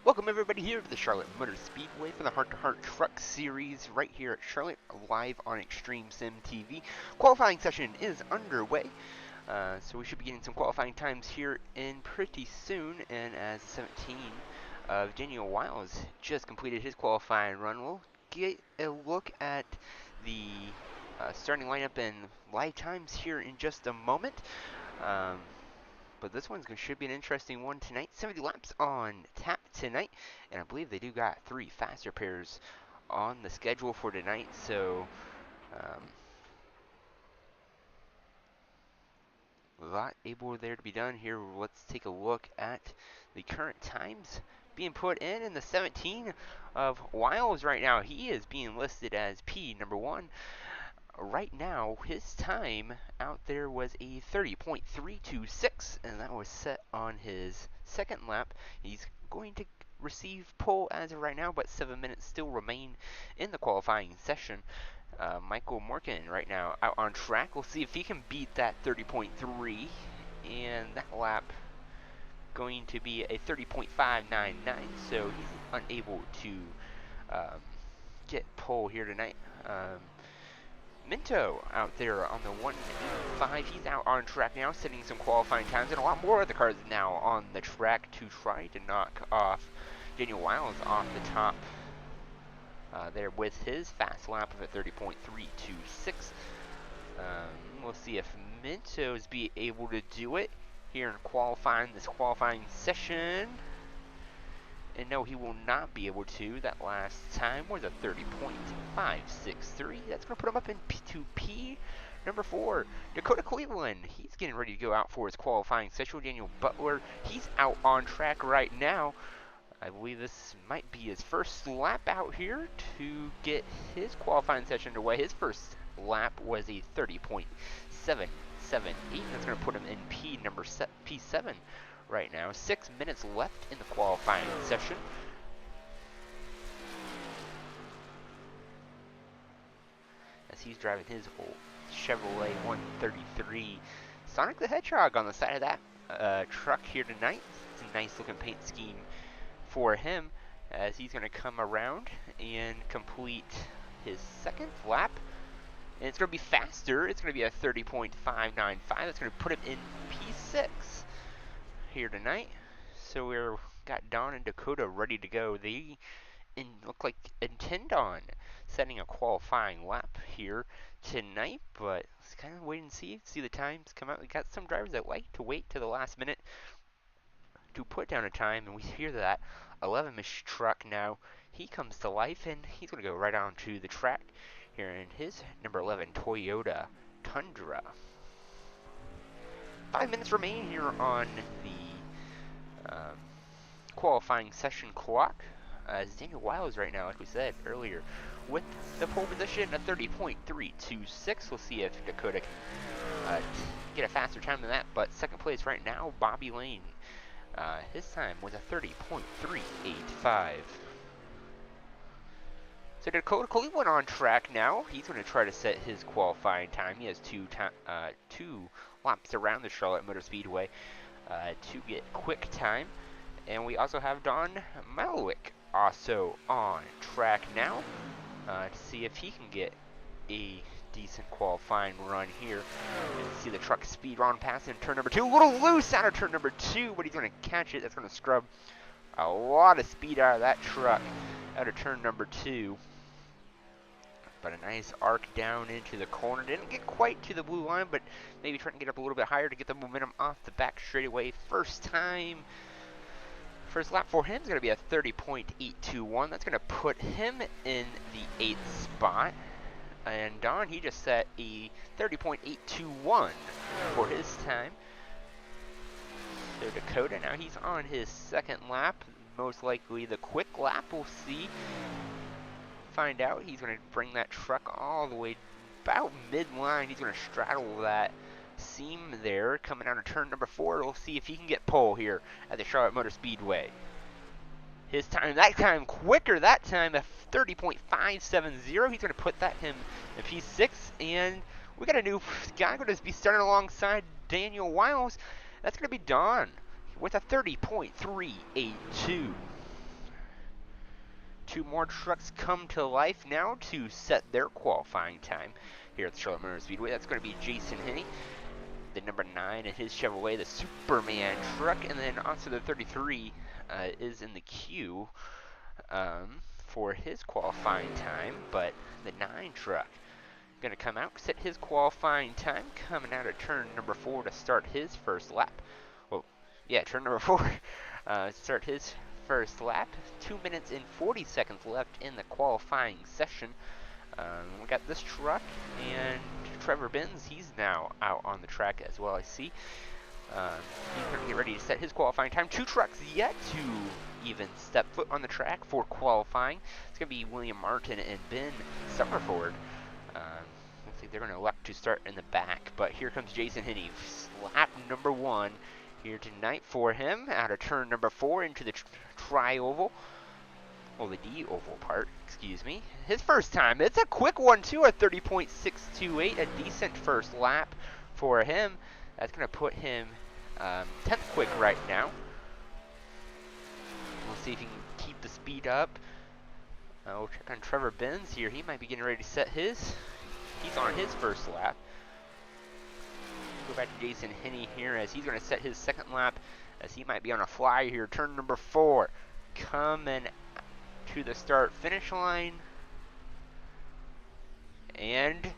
Welcome everybody here to the Charlotte Motor Speedway for the Heart to Heart Truck Series right here at Charlotte, live on Extreme Sim TV. Qualifying session is underway, so we should be getting some qualifying times here in pretty soon. And as 17 of Daniel Wiles just completed his qualifying run, we'll get a look at the starting lineup and live times here in just a moment. But this should be an interesting one tonight. 70 laps on tap tonight, and I believe they do got 3 faster pairs on the schedule for tonight. So a lot able there to be done here. Let's take a look at the current times being put in the 17 of Wiles right now. He is being listed as P number 1. Right now, his time out there was a 30.326, and that was set on his second lap. He's going to receive pole as of right now, but 7 minutes still remain in the qualifying session. Michael Morgan right now out on track. We'll see if he can beat that 30.3, and that lap going to be a 30.599, so he's unable to get pole here tonight. Minto out there on the 185. He's out on track now, setting some qualifying times, and a lot more of the cars now on the track to try to knock off Daniel Wiles off the top there with his fast lap of a 30.326. We'll see if Minto's be able to do it here in this qualifying session. And no, he will not be able to. That last time was a 30.563. That's going to put him up in P2P. Number 4, Dakota Cleveland. He's getting ready to go out for his qualifying session. Daniel Butler, he's out on track right now. I believe this might be his first lap out here to get his qualifying session underway. His first lap was a 30.778. That's going to put him in P7 right now. 6 minutes left in the qualifying session. As he's driving his old Chevrolet 133 Sonic the Hedgehog on the side of that truck here tonight. It's a nice looking paint scheme for him as he's going to come around and complete his second lap. And it's going to be faster. It's going to be a 30.595. That's going to put him in P6 here tonight. So we've got Don and Dakota ready to go. They look like intend on setting a qualifying lap here tonight, but let's kind of wait and see the times come out. We got some drivers that like to wait to the last minute to put down a time, and we hear that 11-ish truck now. He comes to life, and he's going to go right onto the track here in his number 11 Toyota Tundra. 5 minutes remain here on the qualifying session clock. As Daniel Wiles right now, like we said earlier, with the pole position at 30.326. We'll see if Dakota can get a faster time than that. But second place right now, Bobby Lane. His time was a 30.385. So Dakota Cleveland on track now. He's going to try to set his qualifying time. He has two laps around the Charlotte Motor Speedway to get quick time. And we also have Don Malowick also on track now to see if he can get a decent qualifying run here. And see the truck speed on past in turn number 2. A little loose out of turn number 2, but he's going to catch it. That's going to scrub a lot of speed out of that truck out of turn number 2. But a nice arc down into the corner. Didn't get quite to the blue line, but maybe trying to get up a little bit higher to get the momentum off the back straightaway. First lap for him is going to be a 30.821. That's going to put him in the 8th spot. And Don, he just set a 30.821 for his time. So Dakota, now he's on his second lap. Most likely the quick lap, we'll see. Find out. He's going to bring that truck all the way about midline. He's going to straddle that seam there coming out of turn number 4. We'll see if he can get pole here at the Charlotte Motor Speedway. His time, that time quicker, that time a 30.570. He's going to put that him in P6, and we got a new guy going to be starting alongside Daniel Wiles. That's going to be Don with a 30.382. 2 more trucks come to life now to set their qualifying time here at the Charlotte Motor Speedway. That's going to be Jason Henney, the number 9 in his Chevrolet, the Superman truck, and then also the 33 is in the queue for his qualifying time, but the 9 truck going to come out, set his qualifying time, coming out of turn number 4 to start his first lap. Well, yeah, turn number 4, start his first lap. 2 minutes and 40 seconds left in the qualifying session. We got this truck, and Trevor Benz, he's now out on the track as well, I see. He's going to get ready to set his qualifying time. 2 trucks yet to even step foot on the track for qualifying. It's going to be William Martin and Ben Summerford. Looks like they're going to elect to start in the back, but here comes Jason Henney, lap number 1 here tonight for him, out of turn number 4 into the tri-oval. Well, the D-oval part, excuse me. His first time. It's a quick one, too, a 30.628, a decent first lap for him. That's going to put him 10th quick right now. We'll see if he can keep the speed up. We'll check on Trevor Benz here. He might be getting ready to set his. He's on his first lap. Go back to Jason Henney here as he's going to set his second lap, as he might be on a fly here. Turn number 4 coming to the start finish line. And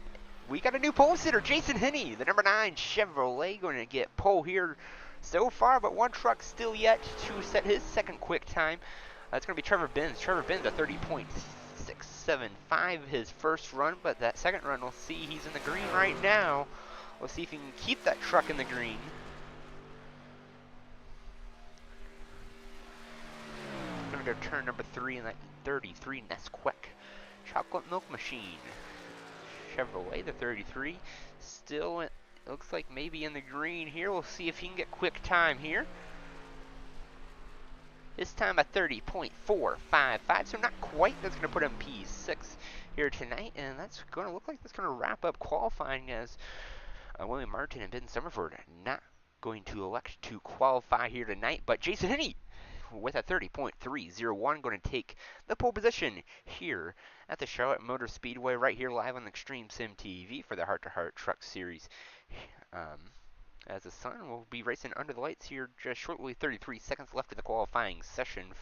we got a new pole sitter, Jason Henney, the number 9 Chevrolet, going to get pole here so far, but 1 truck still yet to set his second quick time. That's going to be Trevor Benz. Trevor Benz, a 30.675 his first run, but that second run, we'll see he's in the green right now. We'll see if he can keep that truck in the green. Going to go turn number 3 in that 33 Nesquik chocolate milk machine. Chevrolet, the 33, still, it looks like maybe in the green here. We'll see if he can get quick time here. This time a 30.455, so not quite. That's going to put him P6 here tonight, and that's going to look like that's going to wrap up qualifying, as William Martin and Ben Summerford not going to elect to qualify here tonight. But Jason Henney, with a 30.301, going to take the pole position here at the Charlotte Motor Speedway, right here live on Extreme Sim TV for the Heart to Heart Truck Series. As the sun will be racing under the lights here just shortly. 33 seconds left in the qualifying session.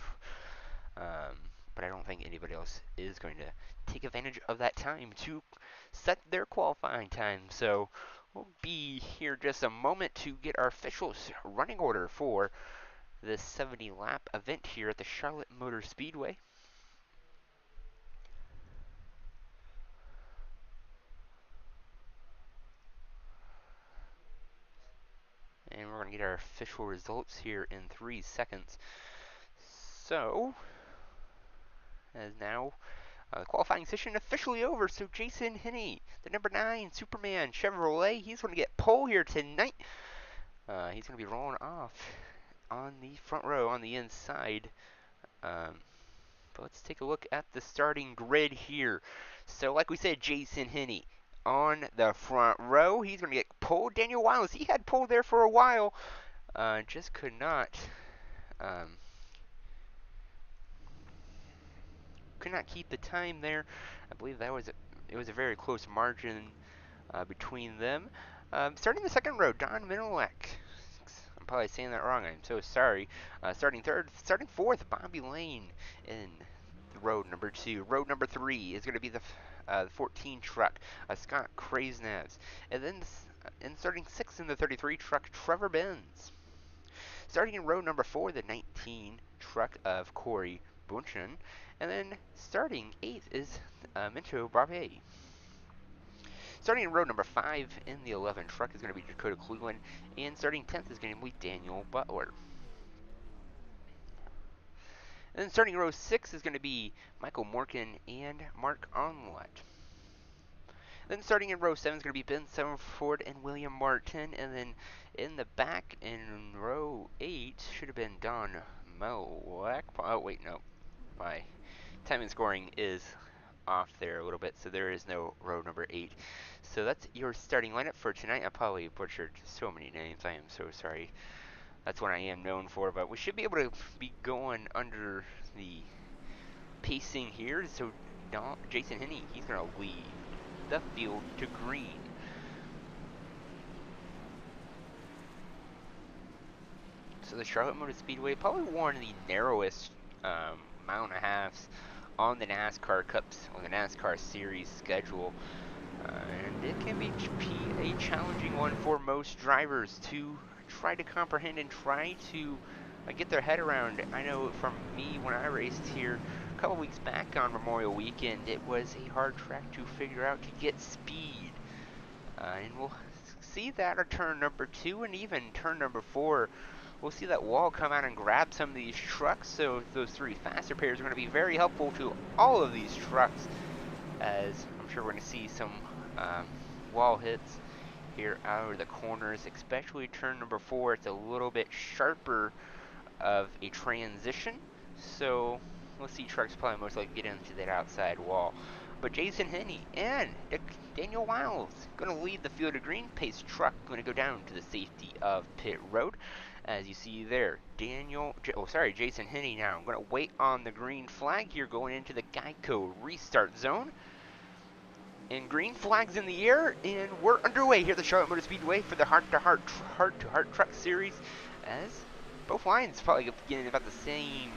But I don't think anybody else is going to take advantage of that time to set their qualifying time. So we'll be here just a moment to get our official running order for this 70 lap event here at the Charlotte Motor Speedway. And we're going to get our official results here in 3 seconds. So, as now the qualifying session officially over. So Jason Henney, the number 9 Superman Chevrolet, he's going to get pole here tonight. He's going to be rolling off on the front row on the inside. But let's take a look at the starting grid here. So like we said, Jason Henney on the front row. He's going to get pole. Daniel Wiles, he had pole there for a while. Just could not keep the time there. I believe that was it was a very close margin between them. Starting the second row, Don Minilek. I'm probably saying that wrong. I'm so sorry. Starting fourth, Bobby Lane in road number 2. Road number 3 is going to be the 14 truck, Scott Krasnavs. And then starting 6th in the 33 truck, Trevor Benz. Starting in row number 4, the 19 truck of Corey Bunchen. And then starting 8th is Minto Barbe. Starting in row number 5 in the 11 truck is going to be Dakota Cleveland. And starting 10th is going to be Daniel Butler. And then starting row 6 is going to be Michael Morgan and Mark Onlet. Then starting in row 7 is going to be Ben Summerford and William Martin. And then in the back in row 8 should have been Don Melleck. Oh, wait, no. My timing scoring is off there a little bit, so there is no row number 8. So that's your starting lineup for tonight. I probably butchered so many names. I am so sorry. That's what I am known for, but we should be able to be going under the pacing here. So Jason Henney, he's going to leave the field to green. So the Charlotte Motor Speedway, probably one of the narrowest mile and a halves on the NASCAR Cups, on the NASCAR Series schedule. And it can be a challenging one for most drivers to try to comprehend and try to get their head around. I know from me when I raced here a couple weeks back on Memorial Weekend, it was a hard track to figure out to get speed. And we'll see that at turn number 2 and even turn number 4. We'll see that wall come out and grab some of these trucks, so those 3 faster pairs are going to be very helpful to all of these trucks, as I'm sure we're going to see some wall hits here out of the corners, especially turn number 4. It's a little bit sharper of a transition, so we'll see trucks probably most likely get into that outside wall. But Jason Henney and Daniel Wiles going to lead the field of green. Pace truck going to go down to the safety of pit road. As you see there, Jason Henney now going to wait on the green flag here going into the Geico restart zone. And green flags in the air, and we're underway here at the Charlotte Motor Speedway for the Heart-to-Heart Truck Series, as both lines probably getting about the same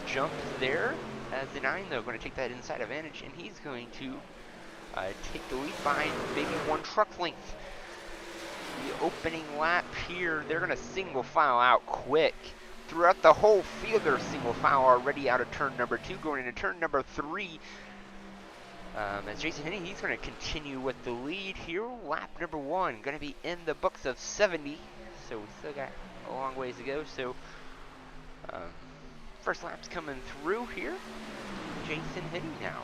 jump there. As the 9, though, going to take that inside advantage, and he's going to take the lead by maybe 1 truck length. The opening lap here, they're going to single file out quick. Throughout the whole field, they're single file already out of turn number 2, going into turn number 3. As Jason Henney, he's going to continue with the lead here. Lap number 1, going to be in the books of 70, so we still got a long ways to go. So, first lap's coming through here. Jason Henney now,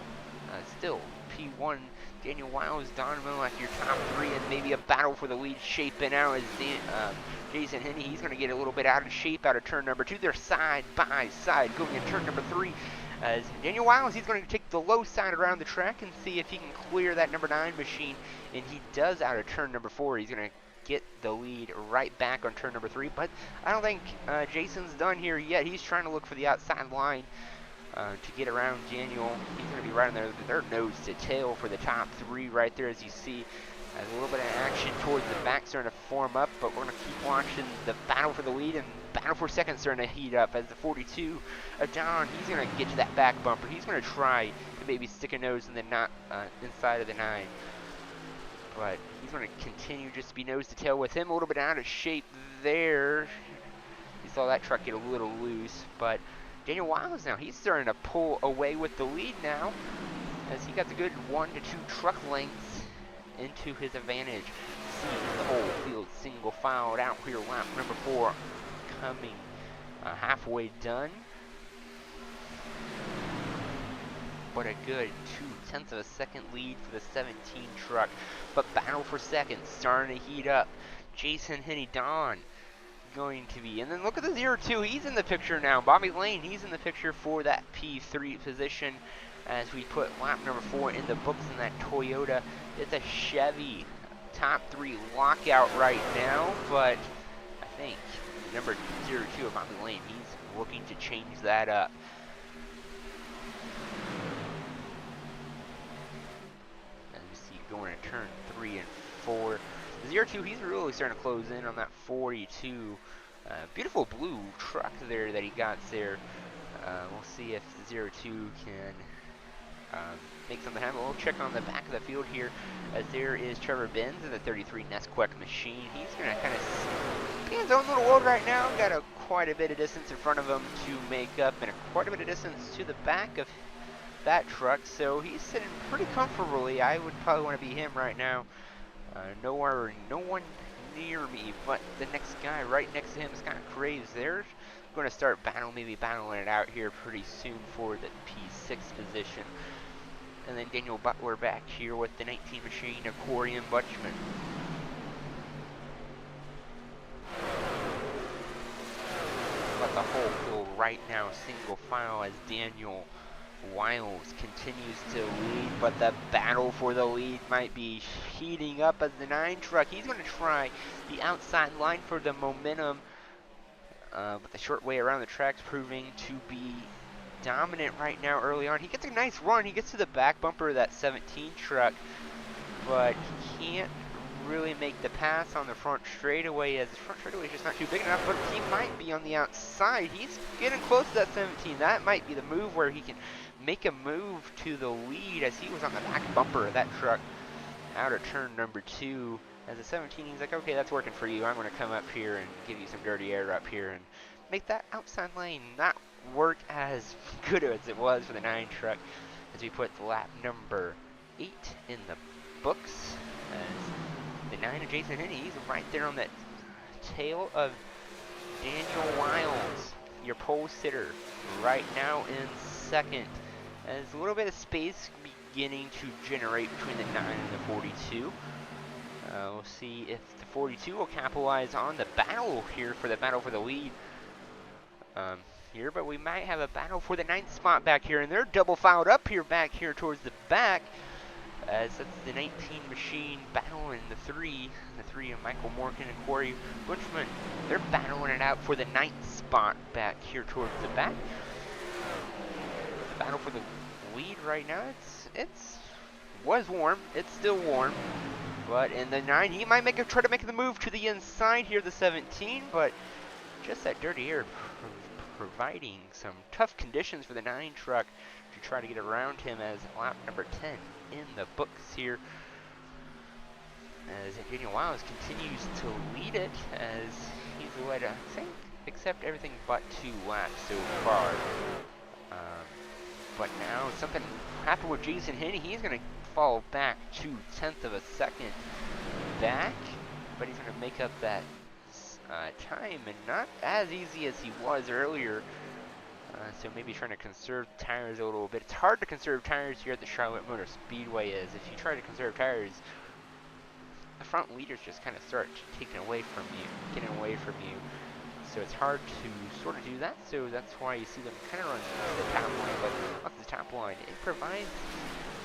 still P1. Daniel Wiles, Don Millak, your top 3, and maybe a battle for the lead shaping out as Jason Henney. He's going to get a little bit out of shape out of turn number 2. They're side by side going in turn number 3. As Daniel Wiles, he's going to take the low side around the track and see if he can clear that number 9 machine, and he does out of turn number 4. He's going to get the lead right back on turn number 3, but I don't think Jason's done here yet. He's trying to look for the outside line to get around Daniel. He's going to be right in there. They're nose to tail for the top 3 right there, as you see. As a little bit of action towards the back starting to form up, but we're going to keep watching the battle for the lead, and battle for second starting to heat up as the 42 of Don, he's going to get to that back bumper. He's going to try to maybe stick a nose in the inside of the 9. But he's going to continue just to be nose to tail with him. A little bit out of shape there. You saw that truck get a little loose, but Daniel Wiles now, he's starting to pull away with the lead now, as he got the good 1 to 2 truck lengths into his advantage. See the whole field single filed out here. Lap number 4 coming halfway done. But a good 0.2 of a second lead for the 17 truck. But battle for second starting to heat up. Jason Henney, Don going to be, and then look at the 0-2. He's in the picture now. Bobby Lane, he's in the picture for that P3 position. As we put lap number 4 in the books in that Toyota. It's a Chevy top 3 lockout right now, but I think number 0-2 of Bobby Lane, he's looking to change that up. As you see going to turn 3 and 4. The 0-2, he's really starting to close in on that 42. Beautiful blue truck there that he got there. We'll see if the 0-2 can make something happen. We'll check on the back of the field here, as there is Trevor Benz in the 33 Nesquik machine. He's going to kind of be in his own little world right now. Got quite a bit of distance in front of him to make up, and quite a bit of distance to the back of that truck. So he's sitting pretty comfortably. I would probably want to be him right now. No one near me, but the next guy right next to him, Scott Craves, they're going to start battling it out here pretty soon for the P6 position. And then Daniel Butler back here with the 19 machine of Corey and Butchman. But the whole field right now single file as Daniel Wiles continues to lead, but the battle for the lead might be heating up as the 9 truck. He's going to try the outside line for the momentum, but the short way around the track's proving to be dominant right now early on. He gets a nice run. He gets to the back bumper of that 17 truck, but he can't really make the pass on the front straightaway, as the front straightaway is just not too big enough, but he might be on the outside. He's getting close to that 17. That might be the move where he can make a move to the lead, as he was on the back bumper of that truck out of turn number 2. As a 17, he's like, okay, that's working for you. I'm going to come up here and give you some dirty air up here and make that outside lane not work as good as it was for the 9 truck, as we put lap number 8 in the books. As the 9 of Jason Henney, he's right there on that tail of Daniel Wiles, your pole sitter, right now in second. As a little bit of space beginning to generate between the 9 and the 42. We'll see if the 42 will capitalize on the battle here for the lead here, but we might have a battle for the 9th spot back here, and they're double filed up here back here towards the back, as that's the 19 machine battling the 3 of Michael Morgan and Corey Bunchman. They're battling it out for the 9th spot back here towards the back. The battle for the lead right now, it's was warm, it's still warm. But in the 9, he might try to make the move to the inside here, the 17, but just that dirty air providing some tough conditions for the 9 truck to try to get around him, as lap number 10 in the books here. As Daniel Wiles continues to lead it, as he's led, I think, except everything but 2 laps so far. But now something happened with Jason Henney. He's going to fall back 2/10 of a second back, but he's going to make up that time, and not as easy as he was earlier. So maybe trying to conserve tires a little bit. It's hard to conserve tires here at the Charlotte Motor Speedway, as if you try to conserve tires, the front leaders just kind of start taking away from you, getting away from you. So it's hard to sort of do that, so that's why you see them kind of run to the top line. But off the top line, it provides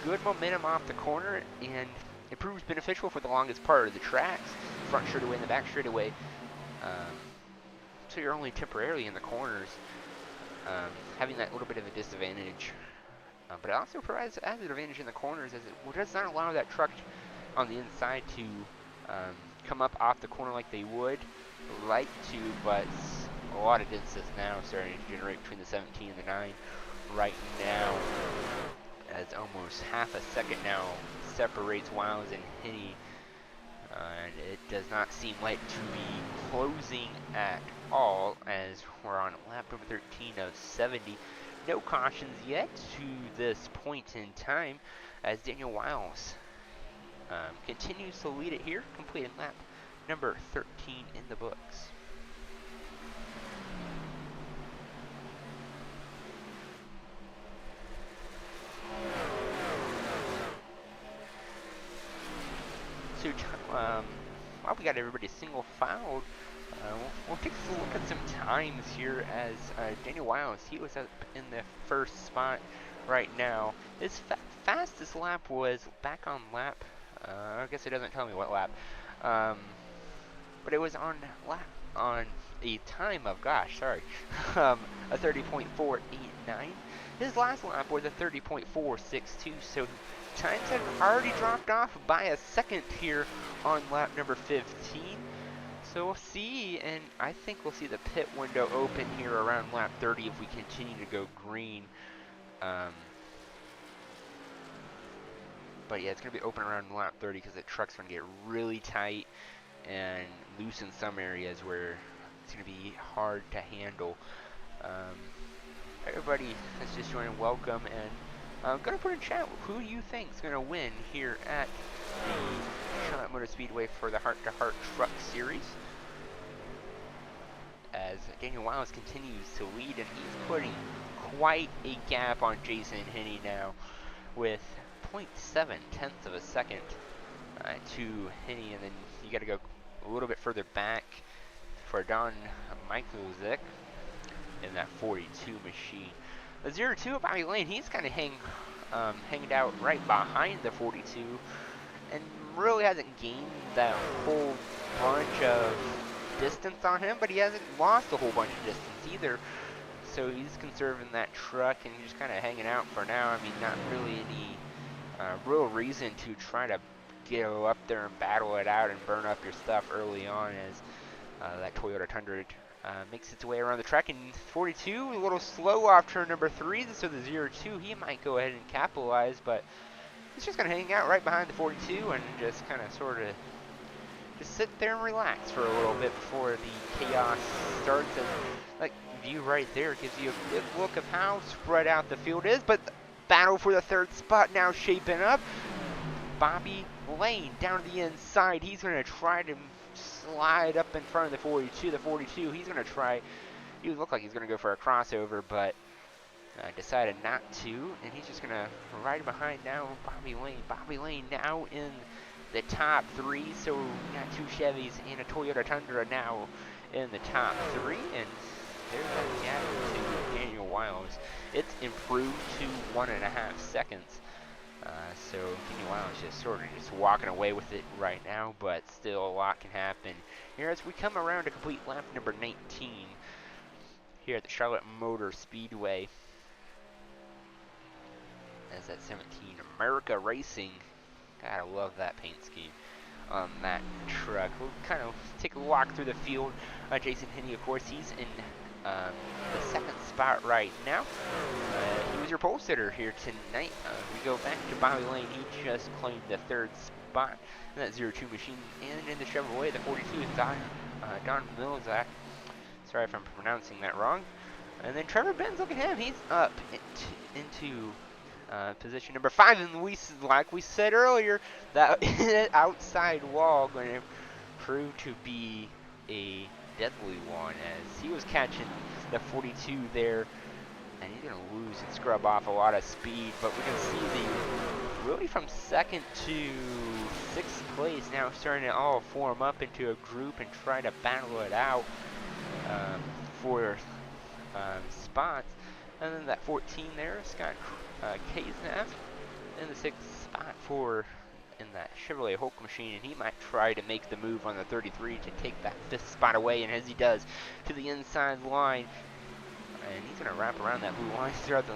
good momentum off the corner, and it proves beneficial for the longest part of the tracks, front straightaway and the back straightaway. So you're only temporarily in the corners, having that little bit of a disadvantage. But it also provides an advantage in the corners, as it does not allow that truck on the inside to come up off the corner like they would like to, but a lot of distance now starting to generate between the 17 and the 9 right now, as almost half a second now separates Wiles and Henney, and it does not seem like to be closing at all, as we're on lap number 13 of 70. No cautions yet to this point in time, as Daniel Wiles continues to lead it here, completing lap number 13 in the books. So while we got everybody single filed, we'll take a look at some times here, as Daniel Wiles, he was up in the first spot right now. His fastest lap was back on lap, I guess it doesn't tell me what lap, but it was on a time of, a 30.489. His last lap was a 30.462, so times have already dropped off by a second here on lap number 15. So we'll see, and I think we'll see the pit window open here around lap 30 if we continue to go green. But yeah, it's going to be open around lap 30 because the truck's going to get really tight and loose in some areas where it's going to be hard to handle. Everybody that's just joining, welcome, and I'm going to put in chat who you think is going to win here at the Charlotte Motor Speedway for the Heart to Heart Truck Series. As Daniel Wiles continues to lead, and he's putting quite a gap on Jason Henney now, with 0.7 tenths of a second to Henney, and then you got to go a little bit further back for Don Michaelzik in that 42 machine. The 02 of Bobby Lane, he's kind of hanging out right behind the 42, and really hasn't gained that whole bunch of distance on him, but he hasn't lost a whole bunch of distance either. so he's conserving that truck and he's just kind of hanging out for now. I mean, not really any real reason to try to go up there and battle it out and burn up your stuff early on, as that Toyota Tundra makes its way around the track. And 42, a little slow off turn number 3, so the 0-2, he might go ahead and capitalize, but he's just going to hang out right behind the 42 and just kind of sort of just sit there and relax for a little bit before the chaos starts. And like view right there gives you a good look of how spread out the field is, but the battle for the 3rd spot now shaping up. Bobby Lane down to the inside. He's going to try to slide up in front of the 42. The 42, he's going to try, he looked like he's going to go for a crossover, but decided not to, and he's just going to ride behind now Bobby Lane. Bobby Lane now in the top 3, so we got 2 Chevys and a Toyota Tundra now in the top 3, and there's that gap to Daniel Wiles. It's improved to 1.5 seconds. So Daniel Wiles just sort of just walking away with it right now, but still a lot can happen here as we come around to complete lap number 19 here at the Charlotte Motor Speedway. As that 17 America Racing, gotta love that paint scheme on that truck. We'll kind of take a walk through the field. Jason Henney, of course, he's in the 2nd spot right now. He was your pole sitter here tonight. We go back to Bobby Lane. He just claimed the 3rd spot in that 0-2 machine. And in the Chevrolet, the 42 is Don Milzak. Sorry if I'm pronouncing that wrong. And then Trevor Benz, look at him. He's up into position number 5, and like we said earlier, that outside wall going to prove to be a deadly one, as he was catching the 42 there, and he's going to lose and scrub off a lot of speed. But we can see really from 2nd to 6th place now starting to all form up into a group and try to battle it out for spots. And then that 14 there, Scott Kaznap in the 6th spot for in that Chevrolet Hulk machine, and he might try to make the move on the 33 to take that 5th spot away, and as he does, to the inside line, and he's going to wrap around that blue line throughout the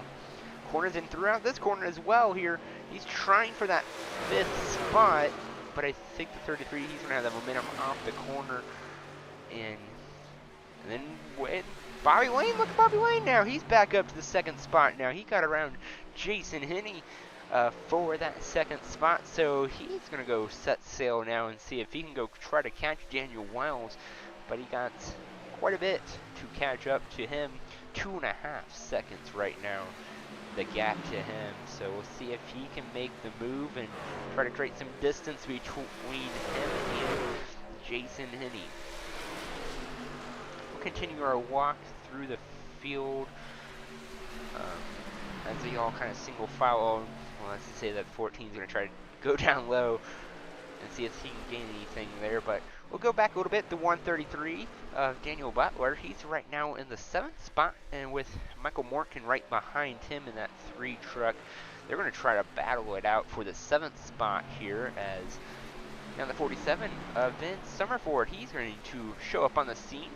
corners and throughout this corner as well here. He's trying for that 5th spot, but I think the 33, he's going to have the momentum off the corner, and then Bobby Lane, look at Bobby Lane now. He's back up to the 2nd spot now. He got around Jason Henney for that 2nd spot, so he's going to go set sail now and see if he can go try to catch Daniel Wiles, but he got quite a bit to catch up to him. 2.5 seconds right now, the gap to him, so we'll see if he can make the move and try to create some distance between him and Jason Henney. We'll continue our walk through the field as they all kind of single file. Well, let's say that 14 is going to try to go down low and see if he can gain anything there, but we'll go back a little bit. The 133 of Daniel Butler, he's right now in the 7th spot, and with Michael Morkin right behind him in that 3 truck, they're going to try to battle it out for the 7th spot here. As now the 47 of Vince Summerford, he's going to show up on the scene,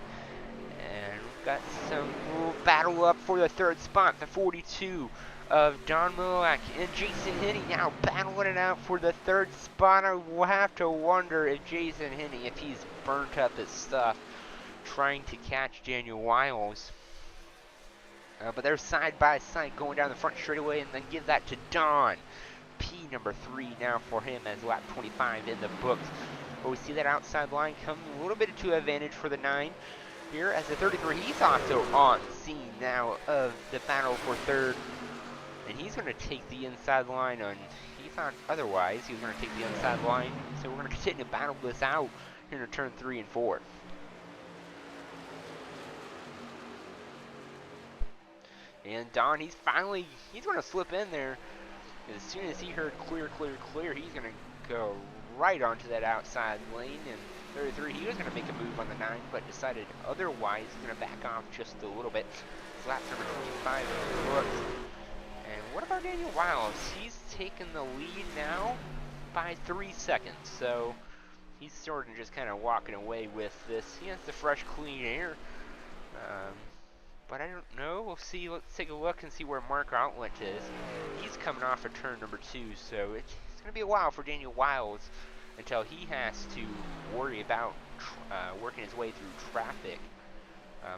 and we've got some little battle up for the 3rd spot. The 42 of Don Milak and Jason Henney now battling it out for the 3rd spot. I will have to wonder if Jason Henney, if he's burnt up his stuff trying to catch Daniel Wiles. But they're side by side going down the front straightaway, and then give that to Don. P number 3 now for him as lap 25 in the books. But we see that outside line come a little bit to advantage for the 9 here, as the 33, he's also on scene now of the battle for 3rd. And he's going to take the inside line on, he thought otherwise, he was going to take the inside line. So we're going to continue to battle this out into turn 3 and 4. And Don, he's going to slip in there. As soon as he heard clear, clear, clear, he's going to go right onto that outside lane. And 33, he was going to make a move on the 9, but decided otherwise. He's going to back off just a little bit. Lap number 25 in the books. And what about Daniel Wiles? He's taken the lead now by 3 seconds. So he's sort of just kind of walking away with this. He has the fresh, clean air. but I don't know. We'll see. Let's take a look and see where Mark Outlet is. He's coming off of turn number 2, so it's going to be a while for Daniel Wiles until he has to worry about working his way through traffic.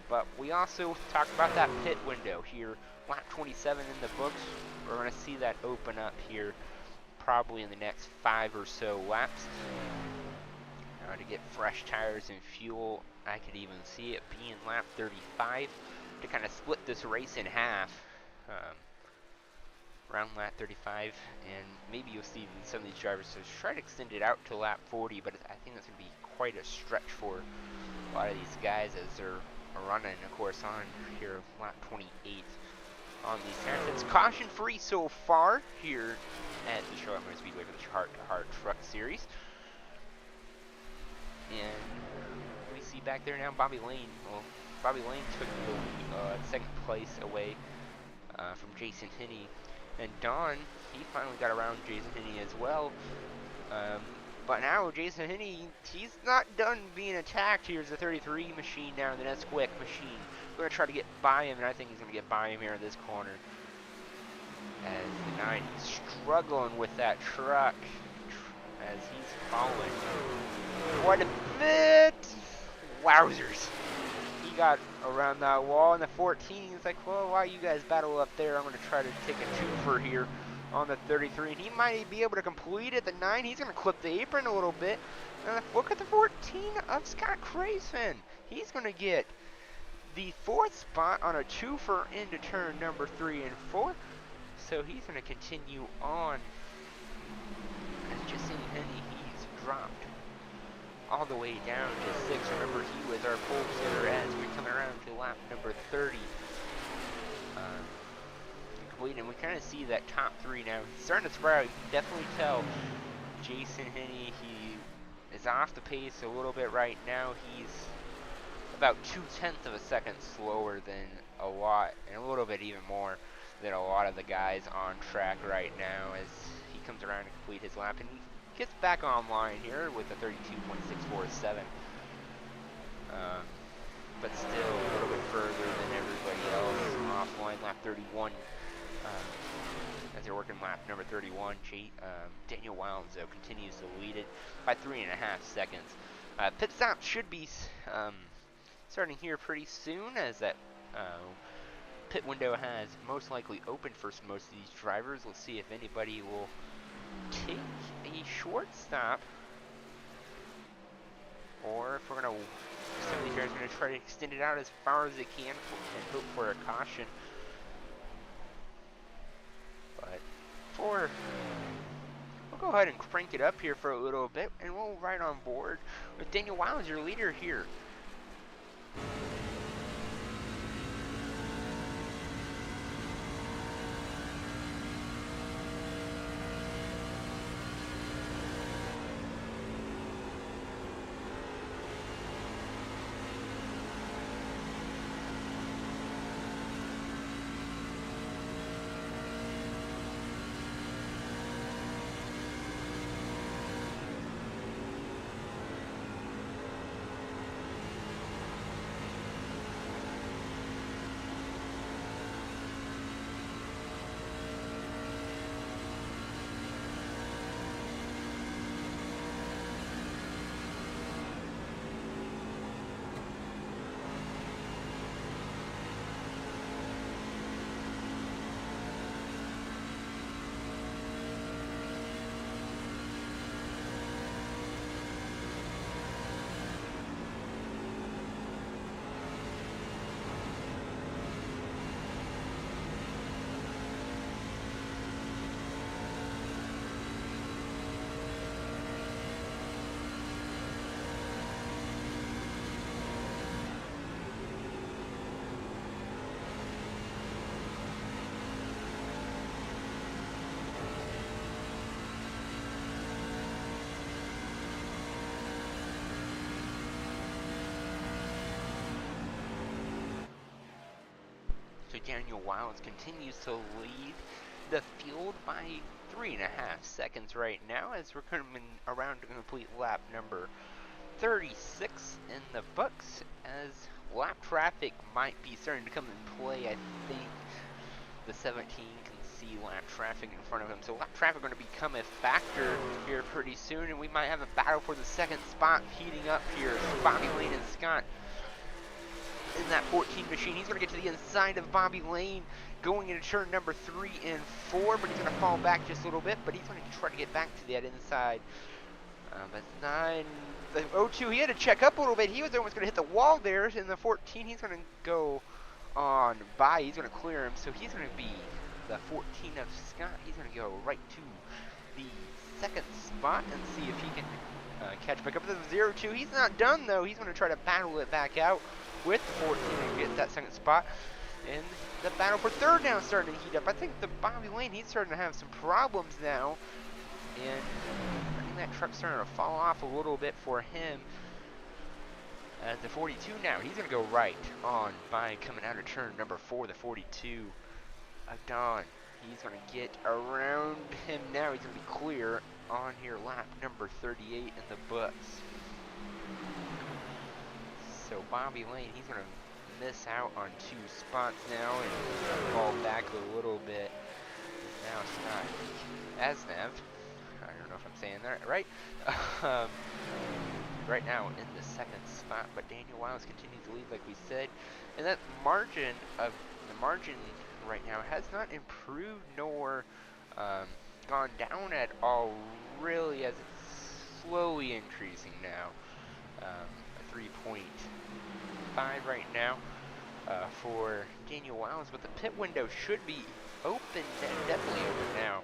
But we also talked about that pit window here. Lap 27 in the books. We're going to see that open up here probably in the next 5 or so laps. To get fresh tires and fuel, I could even see it being lap 35 to kind of split this race in half. Around lap 35, and maybe you'll see some of these drivers try to extend it out to lap 40, but I think that's going to be quite a stretch for a lot of these guys as they're running, of course, on here lap 28 on these tires. It's caution free so far here at the Charlotte Motor Speedway for the HRT2HEART Truck Series. And we see back there now Bobby Lane. Well, Bobby Lane took the second place away from Jason Hinney. And Don, he finally got around Jason Hinney as well. But now Jason Hinney, he's not done being attacked. Here's the 33 machine now, the Nesquik machine. We're going to try to get by him, and I think he's going to get by him here in this corner. As the 9 struggling with that truck as he's falling quite a bit. Wowzers. He got around that wall in the 14. He's like, well, while you guys battle up there, I'm going to try to take a twofer here on the 33. And he might be able to complete it. The 9, he's going to clip the apron a little bit. And look at the 14 of Scott Crayson. He's going to get the 4th spot on a twofer into turn number 3 and 4. So he's going to continue on. As just seeing Henny, he's dropped all the way down to 6. Remember, he was our pole sitter as we come around to lap number 30. And we kind of see that top 3 now. He's starting to spread out. You can definitely tell Jason Hinney, he is off the pace a little bit right now. He's about 0.2 of a second slower than a lot, and a little bit even more than a lot of the guys on track right now as he comes around to complete his lap. And he gets back online here with a 32.647. But still a little bit further than everybody else. Offline lap 31. As they're working lap number 31, Daniel Wiles though continues to lead it by 3.5 seconds. Pit stop should be starting here pretty soon, as that pit window has most likely opened for most of these drivers. Let's see if anybody will take a short stop, or if we're going to, some of these drivers are going to try to extend it out as far as they can and hope for a caution. But we'll go ahead and crank it up here for a little bit, and we'll ride on board with Daniel Wiles, your leader here. So Daniel Wiles continues to lead the field by 3.5 seconds right now as we're coming around to complete lap number 36 in the books, as lap traffic might be starting to come in play. I think the 17 can see lap traffic in front of him. So lap traffic going to become a factor here pretty soon, and we might have a battle for the second spot heating up here. So Bobby Lane and Scott in that 14 machine. He's going to get to the inside of Bobby Lane going into turn number 3 and 4, but he's going to fall back just a little bit, but he's going to try to get back to that inside. That's 9. The 02, he had to check up a little bit. He was almost going to hit the wall there. In the 14, he's going to go on by. He's going to clear him, so he's going to be the 14 of Scott. He's going to go right to the second spot and see if he can catch back up to the 02. He's not done, though. He's going to try to battle it back out with 14 and get that second spot. And the battle for third now is starting to heat up. I think the Bobby Lane, he's starting to have some problems now. And I think that truck's starting to fall off a little bit for him. As the 42 now, he's going to go right on by coming out of turn number 4, the 42 of Don. He's going to get around him now. He's going to be clear on here, lap number 38 in the books. So Bobby Lane, he's going to miss out on 2 spots now and fall back a little bit. Now Scott Asnev, I don't know if I'm saying that right, right now in the second spot, but Daniel Wiles continues to lead like we said, and that margin right now has not improved nor gone down at all really, as it's slowly increasing now. A 3.5 right now for Daniel Wiles, but the pit window should be open, definitely open now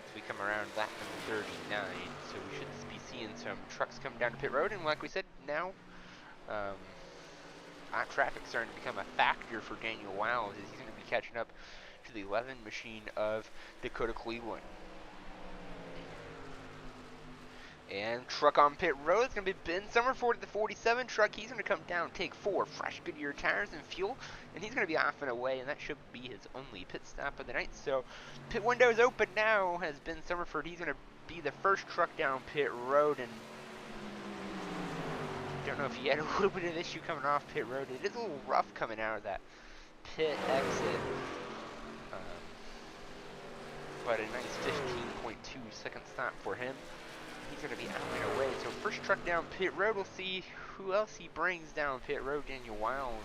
as we come around lap number 39, so we should be seeing some trucks come down to pit road, and like we said, now traffic starting to become a factor for Daniel Wiles as he's going to be catching up to the 11 machine of Dakota Cleveland. And truck on pit road is going to be Ben Summerford, the 47 truck. He's going to come down, take 4 fresh Goodyear tires and fuel, and he's going to be off and away, and that should be his only pit stop of the night. So pit window is open now as Ben Summerford. He's going to be the first truck down pit road, and I don't know if he had a little bit of issue coming off pit road. It is a little rough coming out of that pit exit, but a nice 15.2 second stop for him. He's going to be out and away. So first truck down pit road. We'll see who else he brings down pit road. Daniel Wiles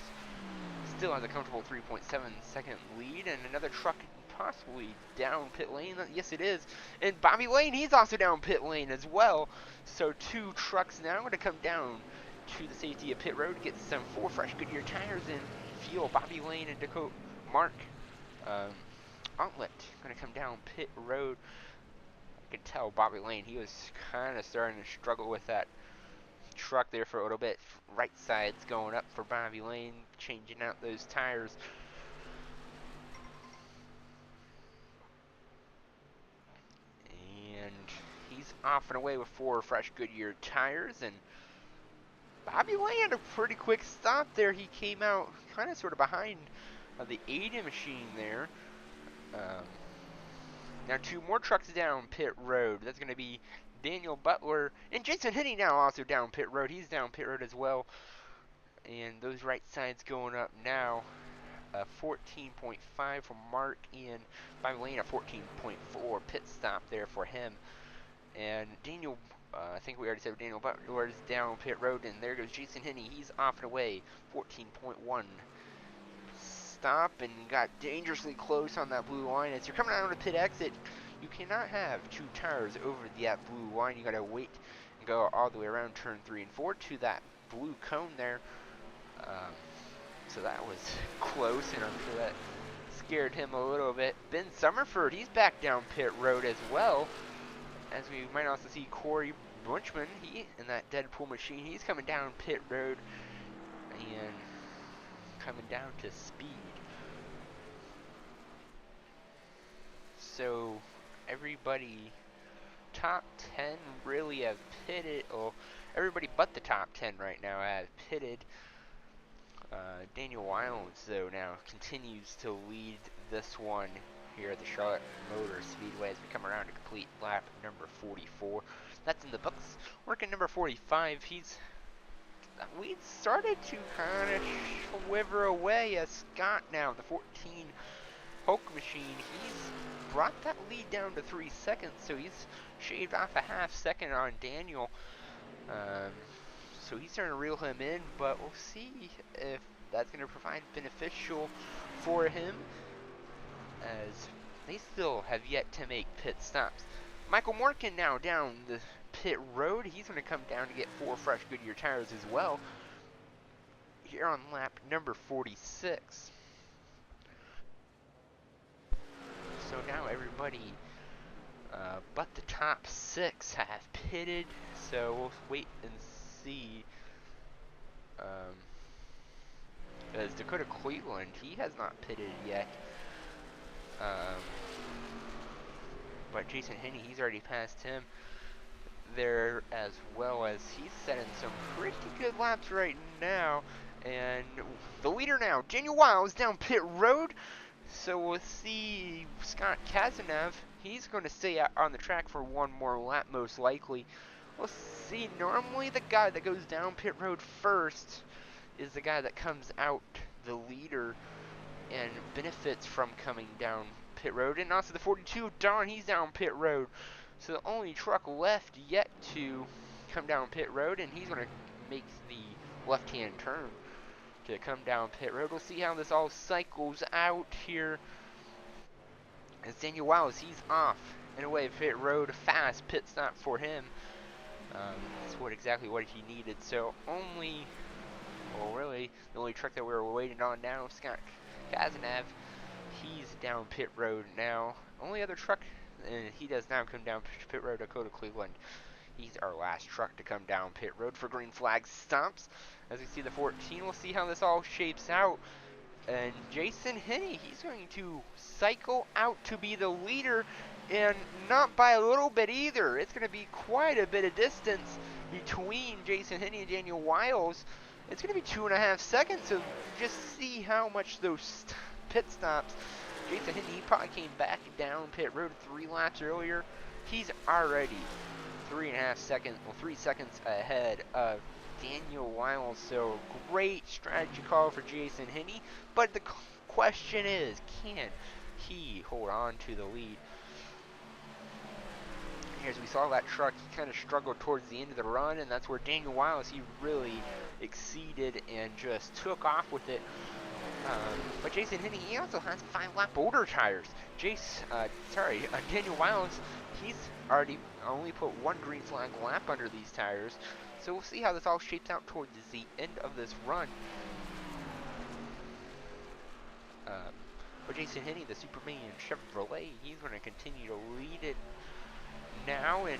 still has a comfortable 3.7 second lead, and another truck possibly down pit lane. Yes, it is. And Bobby Lane, he's also down pit lane as well. So 2 trucks now going to come down to the safety of pit road, get some 4 fresh Goodyear tires and fuel. Bobby Lane and Dakota Mark Outlet going to come down pit road. I could tell Bobby Lane, he was kind of starting to struggle with that truck there for a little bit. Right side's going up for Bobby Lane, changing out those tires. And he's off and away with 4 fresh Goodyear tires, and Bobby Lane had a pretty quick stop there. He came out kind of sort of behind the 80 machine there. Now 2 more trucks down pit road. That's going to be Daniel Butler and Jason Hinney now also down pit road. He's down pit road as well. And those right sides going up now. 14.5 for Mark and Bobby Lane, a 14.4 pit stop there for him. And Daniel, I think we already said Daniel Butler is down pit road, and there goes Jason Hinney. He's off and away, 14.1 stop, and got dangerously close on that blue line. As you're coming out on the pit exit, you cannot have 2 tires over that blue line. You got to wait and go all the way around turn 3 and 4 to that blue cone there. So that was close, and I'm sure that scared him a little bit. Ben Summerford, he's back down pit road as well. As we might also see Corey Bunchman, he in that Deadpool machine, he's coming down pit road and coming down to speed. So everybody top 10 really have pitted, or everybody but the top 10 right now have pitted. Daniel Wiles, though, now continues to lead this one here at the Charlotte Motor Speedway as we come around to complete lap number 44. That's in the books. Working number 45, he's the lead started to kind of swiver away as Scott now, the 14 Hulk machine, he's brought that lead down to 3 seconds, so he's shaved off a half second on Daniel. So he's starting to reel him in, but we'll see if that's going to provide beneficial for him, as they still have yet to make pit stops. Michael Morkin now down the pit road. He's going to come down to get 4 fresh Goodyear tires as well here on lap number 46. So now everybody but the top 6 have pitted, so we'll wait and see. As Dakota Cleveland, he has not pitted yet. But Jason Henney, he's already passed him there, as well as he's setting some pretty good laps right now. And the leader now, Daniel Wiles, down pit road. So we'll see Scott Kazanev. He's going to stay out on the track for one more lap, most likely. We'll see. Normally the guy that goes down pit road first is the guy that comes out the leader and benefits from coming down pit road. And also the 42, Don, he's down pit road. So the only truck left yet to come down pit road, and he's going to make the left-hand turn to come down pit road. We'll see how this all cycles out here. As Daniel Wiles, he's off and away pit road, fast pit stop for him. That's exactly what he needed. So only, well, really, the only truck that we were waiting on now, Scott Kazanev, he's down pit road now. Only other truck, and he does now come down pit road, Dakota Cleveland. He's our last truck to come down pit road for green flag stops. As we see the 14, we'll see how this all shapes out. And Jason Henney, he's going to cycle out to be the leader, and not by a little bit either. It's going to be quite a bit of distance between Jason Henney and Daniel Wiles. It's going to be 2.5 seconds, so just see how much those pit stops. Jason Henney, he probably came back down pit road 3 laps earlier. He's already 3.5 seconds, well, 3 seconds ahead of Daniel Wiles. So great strategy call for Jason Henney. But the question is, can he hold on to the lead? As we saw that truck, he kind of struggled towards the end of the run, and that's where Daniel Wiles, he really exceeded and just took off with it. But Jason Henney, he also has 5-lap older tires. Daniel Wiles, he's already only put 1 green flag lap under these tires. So we'll see how this all shapes out towards the end of this run. But Jason Henney, the Superman Chevrolet, he's going to continue to lead it now, and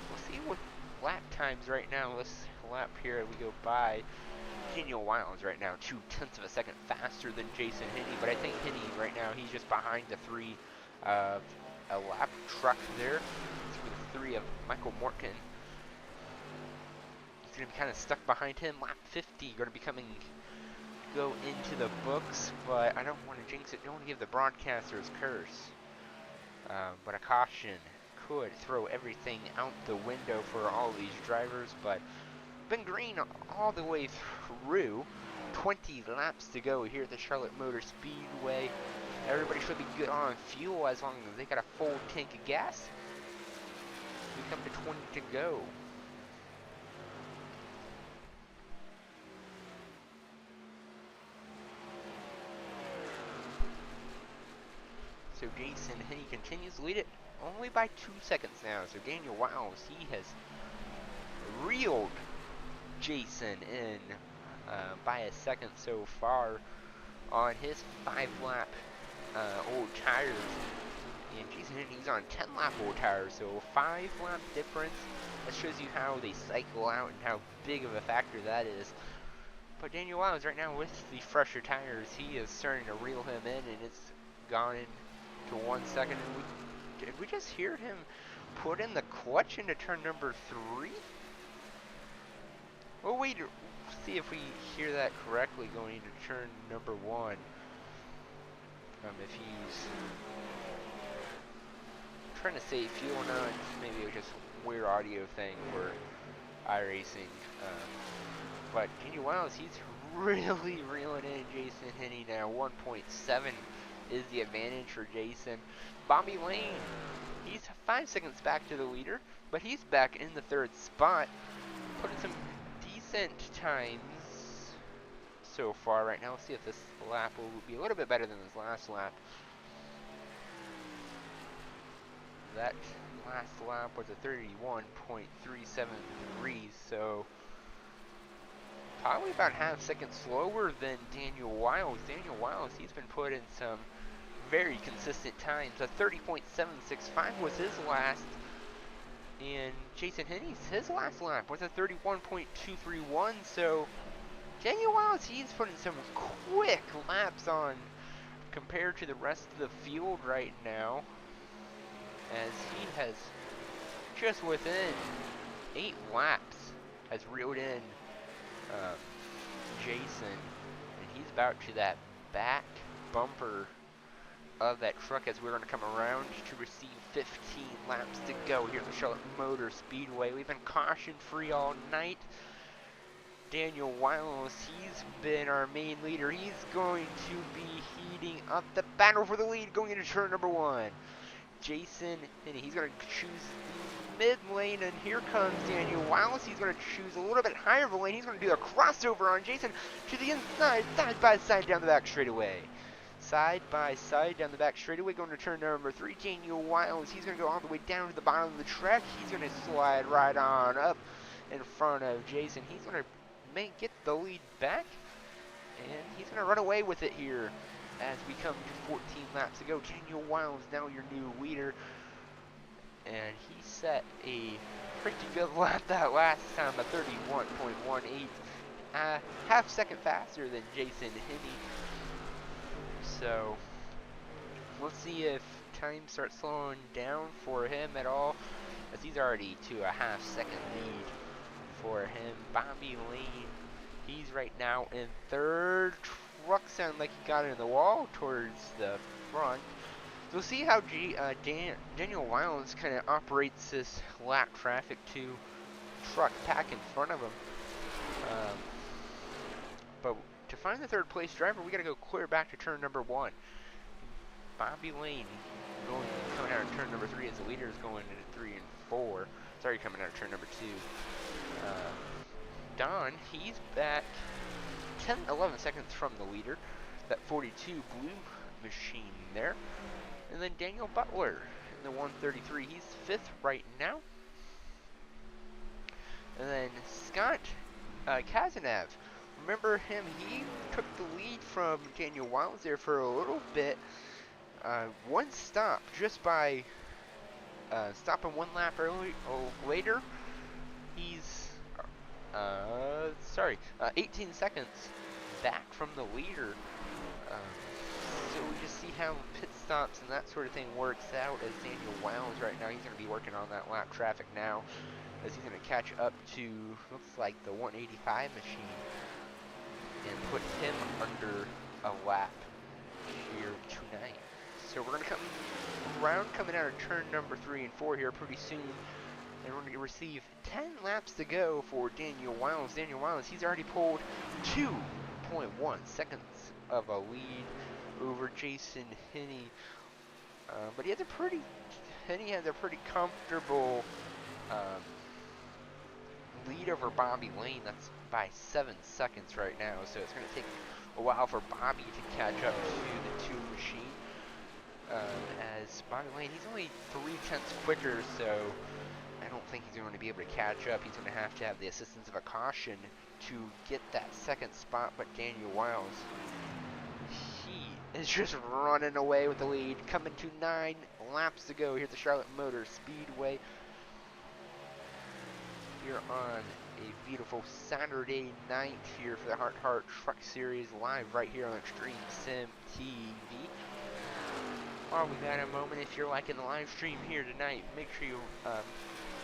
we'll see what lap times right now. This lap here we go by. Daniel Wiles right now 0.2 of a second faster than Jason Henney, but I think Henney right now, he's just behind the 3 a lap truck there. It's for the 3 of Michael Morkin. He's going to be kind of stuck behind him. Lap 50 going to be go into the books, but I don't want to jinx it. Don't want to give the broadcasters curse. But a caution could throw everything out the window for all these drivers, but been green all the way through. 20 laps to go here at the Charlotte Motor Speedway. Everybody should be good on fuel as long as they got a full tank of gas. We come to 20 to go. So Jason Henney continues to lead it only by 2 seconds now. So Daniel Wiles, he has reeled Jason in by a second so far on his 5-lap old tires. And Jason Henney, he's on 10-lap old tires, so 5-lap difference. That shows you how they cycle out and how big of a factor that is. But Daniel Wiles right now with the fresher tires, he is starting to reel him in, and it's gone into 1 second. And did we just hear him put in the clutch into turn number 3? Well, wait, see if we hear that correctly going into turn number 1. If he's trying to save fuel now, maybe it was just a weird audio thing for iRacing. But Daniel Wiles, he's really reeling in Jason Henney now. 1.7 is the advantage for Jason. Bobby Lane, he's 5 seconds back to the leader, but he's back in the third spot, putting some decent times so far right now. Let's see if this lap will be a little bit better than this last lap. That last lap was a 31.373, so probably about half second slower than Daniel Wiles. Daniel Wiles, he's been putting some very consistent times. A 30.765 was his last, and Jason Henney's, his last lap was a 31.231, so Daniel Wiles, he's putting some quick laps on compared to the rest of the field right now, as he has just within 8 laps has reeled in Jason, and he's about to that back bumper of that truck as we're going to come around to receive 15 laps to go here at the Charlotte Motor Speedway. We've been caution free all night. Daniel Wiles, he's been our main leader. He's going to be heating up the battle for the lead going into turn number 1. Jason, and he's going to choose the mid lane, and here comes Daniel Wiles. He's going to choose a little bit higher of a lane. He's going to do a crossover on Jason to the inside, side by side down the back straightaway. Side by side down the back straightaway, going to turn number 3. Daniel Wiles, he's going to go all the way down to the bottom of the track. He's going to slide right on up in front of Jason. He's going to get the lead back, and he's going to run away with it here as we come to 14 laps to go. Daniel Wiles, now your new leader, and he set a pretty good lap that last time, a 31.18, half second faster than Jason Henney. So let's see if time starts slowing down for him at all, as he's already to a half second lead for him. Bobby Lane, he's right now in third. Truck sound like he got it in the wall towards the front. So we'll see how Daniel Wiles kind of operates this lap traffic to truck pack in front of him. But to find the third place driver, we got to go clear back to turn number 1. Bobby Lane coming out of turn number 3 as the leader is going into 3 and 4. Sorry, coming out of turn number 2. Don, he's back 11 seconds from the leader. That 42 blue machine there. And then Daniel Butler in the 133. He's 5th right now. And then Scott Kazanev. Remember him? He took the lead from Daniel Wiles there for a little bit. One stop just by stopping 1 lap later. He's 18 seconds back from the leader. So we just see how pit stops and that sort of thing works out as Daniel Wiles right now. He's going to be working on that lap traffic now as he's going to catch up to, looks like, the 185 machine and put him under a lap here tonight. So we're going to come around, coming out of turn number 3 and 4 here pretty soon. And we're going to receive 10 laps to go for Daniel Wiles. Daniel Wiles, he's already pulled 2.1 seconds of a lead over Jason Henney. But Henney has a pretty comfortable lead over Bobby Lane. That's by 7 seconds right now. So it's going to take a while for Bobby to catch up to the 2 machine. As Bobby Lane, he's only 0.3 quicker, so I don't think he's going to be able to catch up. He's going to have the assistance of a caution to get that 2nd spot. But Daniel Wiles, he is just running away with the lead. Coming to 9 laps to go here at the Charlotte Motor Speedway. Here on a beautiful Saturday night here for the Heart Truck Series live right here on Extreme Sim TV. While we got a moment, if you're liking the live stream here tonight, make sure you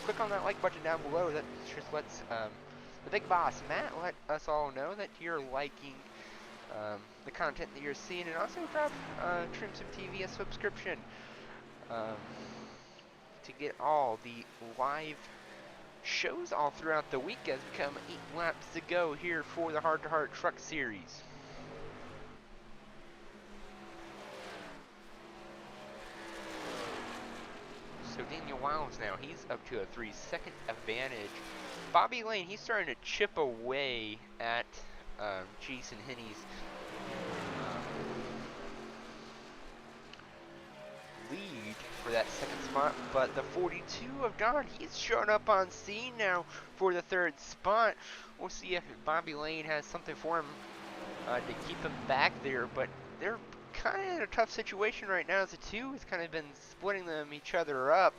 click on that like button down below. That just lets the big boss Matt let us all know that you're liking the content that you're seeing, and also drop Trim Sim TV a subscription to get all the live shows all throughout the week as we come 8 laps to go here for the Heart-to-Heart Truck Series. So Daniel Wiles now, he's up to a 3-second advantage. Bobby Lane, he's starting to chip away at Jason Henney's lead for that second spot, but the 42 of Don, he's showing up on scene now for the third spot. We'll see if Bobby Lane has something for him to keep him back there, but they're kind of in a tough situation right now as the two has kind of been splitting each other up.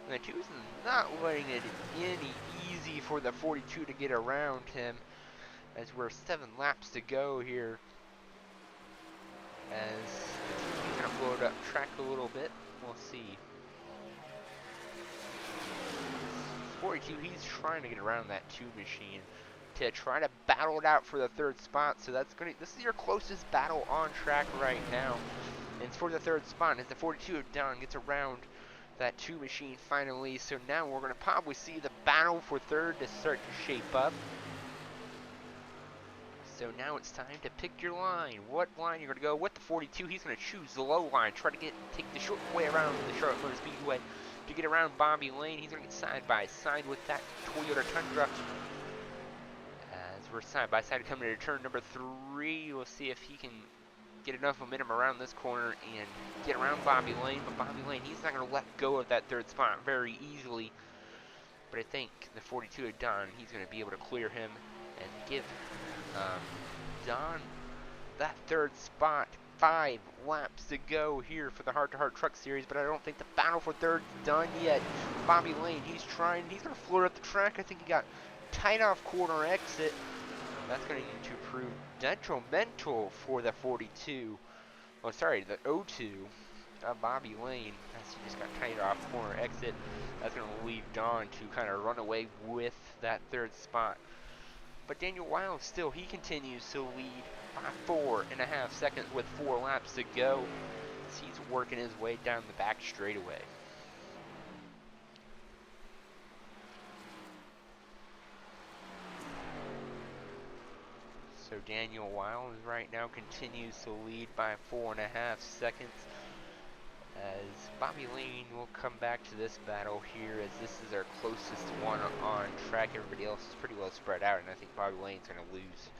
And the two's not letting it any easy for the 42 to get around him as we're 7 laps to go here. As he's going to float up track a little bit. We'll see. 42, he's trying to get around that 2 machine to try to battle it out for the third spot. So this is your closest battle on track right now. And it's for the third spot as the 42 down gets around that 2 machine finally. So now we're going to probably see the battle for third to start to shape up. So now it's time to pick your line. What line you're going to go with the 42? He's going to choose the low line, try to take the short way around the Charlotte Motor Speedway to get around Bobby Lane. He's going to get side by side with that Toyota Tundra. As we're side by side coming to turn number 3, we'll see if he can get enough momentum around this corner and get around Bobby Lane. But Bobby Lane, he's not going to let go of that third spot very easily. But I think the 42 of Don, he's going to be able to clear him and give Don that third spot. 5 laps to go here for the Heart-to-Heart Truck Series, but I don't think the battle for third's done yet. Bobby Lane, he's going to float up the track. I think he got tight off corner exit. That's going to need to prove detrimental for the 42. Oh, sorry, the 02 of Bobby Lane. As he just got tight off corner exit. That's going to leave Don to kind of run away with that third spot. But Daniel Wiles still, he continues to lead by 4.5 seconds with 4 laps to go. As he's working his way down the back straightaway. So Daniel Wiles right now continues to lead by 4.5 seconds. As Bobby Lane will come back to this battle here, as this is our closest one on track. Everybody else is pretty well spread out, and I think Bobby Lane's going to lose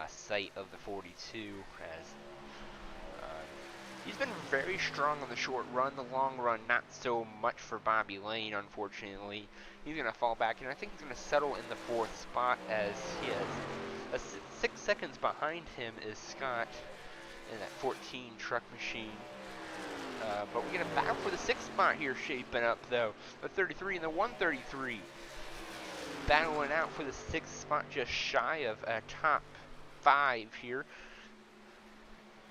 sight of the 42 as he's been very strong on the short run. The long run, not so much for Bobby Lane, unfortunately. He's going to fall back, and I think he's going to settle in the 4th spot as he has 6 seconds behind him is Scott in that 14 truck machine. But we get a battle for the 6th spot here shaping up, though. The 33 and the 133 battling out for the 6th spot, just shy of a top 5 here.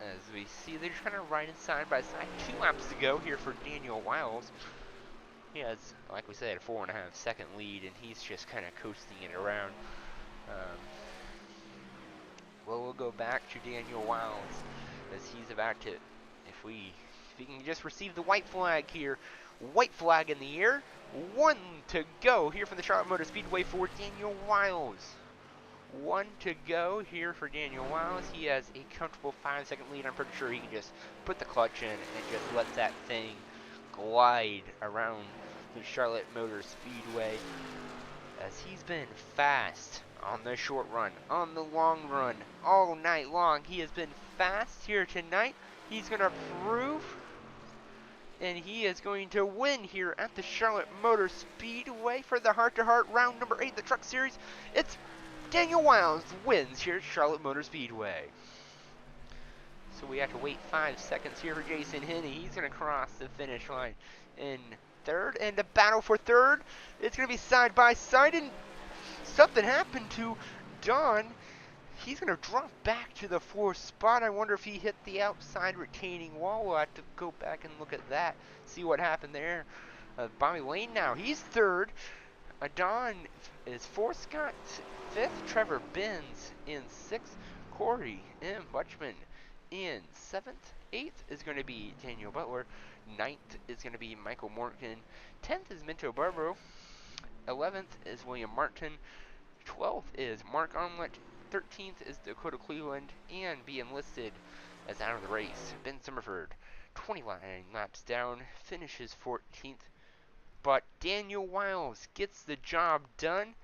As we see, they're trying to ride it side by side. 2 laps to go here for Daniel Wiles. He has, like we said, a 4.5 second lead, and he's just kind of coasting it around. Well, we'll go back to Daniel Wiles as he's about to, if he can just receive the white flag here. White flag in the air. 1 to go here from the Charlotte Motor Speedway for Daniel Wiles. 1 to go here for Daniel Wiles. He has a comfortable 5-second lead. I'm pretty sure he can just put the clutch in and just let that thing glide around the Charlotte Motor Speedway. As he's been fast on the short run, on the long run, all night long. He has been fast here tonight. He's going to prove, and he is going to win here at the Charlotte Motor Speedway for the Heart-to-Heart round number 8 of the Truck Series. It's Daniel Wiles wins here at Charlotte Motor Speedway. So we have to wait 5 seconds here for Jason Henney. He's going to cross the finish line in 3rd, and the battle for 3rd, it's going to be side by side, and something happened to Don. He's going to drop back to the 4th spot. I wonder if he hit the outside retaining wall. We'll have to go back and look at that, see what happened there. Bobby Lane now, he's 3rd. Don is 4th, Scott 5th, Trevor Benz in 6th, Corey M. Butchman in 7th, 8th is going to be Daniel Butler, 9th is going to be Michael Morgan, 10th is Minto Barbaro, 11th is William Martin. 12th is Mark Armlett. 13th is Dakota Cleveland. And being listed as out of the race, Ben Summerford, 29 laps down, finishes 14th. But Daniel Wiles gets the job done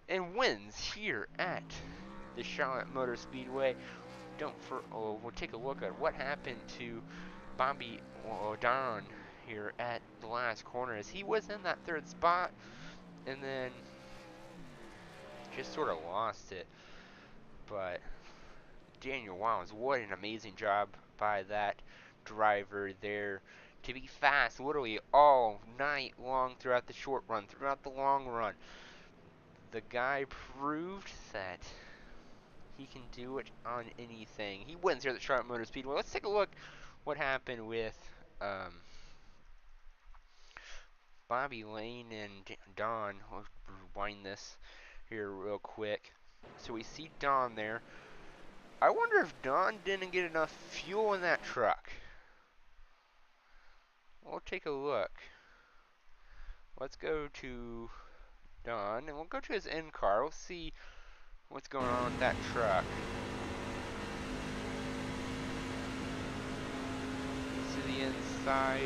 and wins here at the Charlotte Motor Speedway. We'll take a look at what happened to Bobby O'Don here at the last corner, as he was in that third spot and then just sort of lost it. But Daniel Wiles, what an amazing job by that driver there to be fast literally all night long throughout the short run, throughout the long run. The guy proved that he can do it on anything. He wins here at the Charlotte Motor Speedway. Let's take a look what happened with Bobby Lane and Don. We'll rewind this here real quick. So we see Don there. I wonder if Don didn't get enough fuel in that truck. We'll take a look. Let's go to Don, and we'll go to his end car. We'll see what's going on with that truck. To the inside.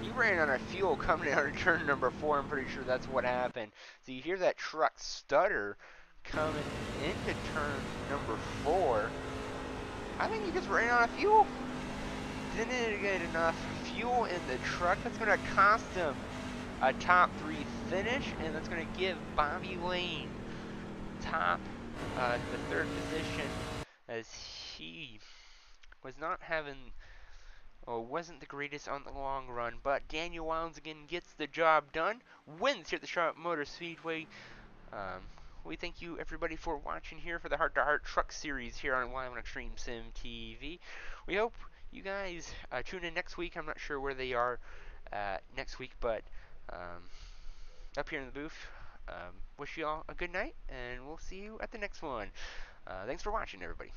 He ran out of fuel coming out of turn number 4. I'm pretty sure that's what happened. So you hear that truck stutter coming into turn number 4. I think he just ran out of fuel. Didn't get enough fuel in the truck. That's going to cost him a top 3 finish, and that's going to give Bobby Lane the 3rd position, as he was not having, or wasn't the greatest on the long run. But Daniel Wiles again gets the job done, wins here at the Charlotte Motor Speedway. We thank you everybody for watching here for the Heart to Heart Truck Series here on Live on Extreme Sim TV. We hope you guys tune in next week. I'm not sure where they are next week, but up here in the booth. Wish you all a good night, and we'll see you at the next one. Thanks for watching, everybody.